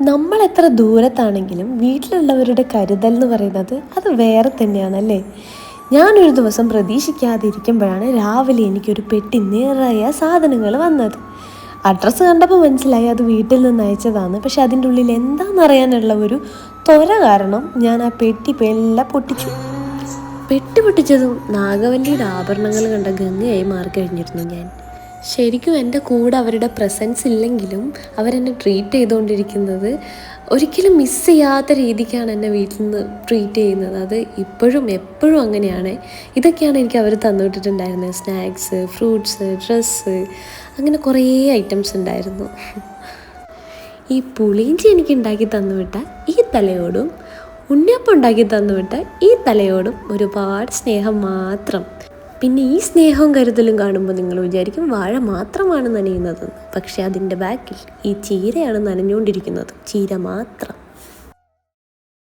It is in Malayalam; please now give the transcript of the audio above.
നമ്മൾ എത്ര ദൂരത്താണെങ്കിലും വീട്ടിലുള്ളവരുടെ കരുതൽ എന്ന് പറയുന്നത് അത് വേറെ തന്നെയാണല്ലേ. ഞാനൊരു ദിവസം പ്രതീക്ഷിക്കാതിരിക്കുമ്പോഴാണ് രാവിലെ എനിക്കൊരു പെട്ടി നിറയെ സാധനങ്ങൾ വന്നത്. അഡ്രസ്സ് കണ്ടപ്പോൾ മനസ്സിലായി അത് വീട്ടിൽ നിന്ന് അയച്ചതാണ്. പക്ഷെ അതിൻ്റെ ഉള്ളിൽ എന്താണെന്നറിയാനുള്ള ഒരു ത്വര കാരണം ഞാൻ ആ പെട്ടി എല്ലാം പൊട്ടിച്ചു. പെട്ടി പൊട്ടിച്ചതും നാഗവല്ലിയുടെ ആഭരണങ്ങൾ കണ്ട ഗംഗയായി മാറിക്കഴിഞ്ഞിരുന്നു ഞാൻ. ശരിക്കും എൻ്റെ കൂടെ അവരുടെ പ്രസൻസ് ഇല്ലെങ്കിലും അവരെന്നെ ട്രീറ്റ് ചെയ്തുകൊണ്ടിരിക്കുന്നത് ഒരിക്കലും മിസ് ചെയ്യാത്ത രീതിക്കാണ് എന്നെ വീട്ടിൽ നിന്ന് ട്രീറ്റ് ചെയ്യുന്നത്. അത് ഇപ്പോഴും എപ്പോഴും അങ്ങനെയാണ്. ഇതൊക്കെയാണ് എനിക്ക് അവർ തന്നുവിട്ടിട്ടുണ്ടായിരുന്നത്. സ്നാക്സ്, ഫ്രൂട്ട്സ്, ഡ്രസ്സ്, അങ്ങനെ കുറേ ഐറ്റംസ് ഉണ്ടായിരുന്നു. ഈ പുളിയിഞ്ചി എനിക്ക് ഉണ്ടാക്കി തന്നുവിട്ട ഈ തലയോടും ഉണ്ണിയപ്പം ഉണ്ടാക്കി തന്നുവിട്ട ഈ തലയോടും ഒരുപാട് സ്നേഹം മാത്രം. പിന്നെ ഈ സ്നേഹവും കരുതലും കാണുമ്പോൾ നിങ്ങൾ വിചാരിക്കും വാഴ മാത്രമാണ് നനയുന്നതെന്ന്. പക്ഷെ അതിൻ്റെ ബാക്കിൽ ഈ ചീരയാണ് നനഞ്ഞുകൊണ്ടിരിക്കുന്നത്. ചീര മാത്രം.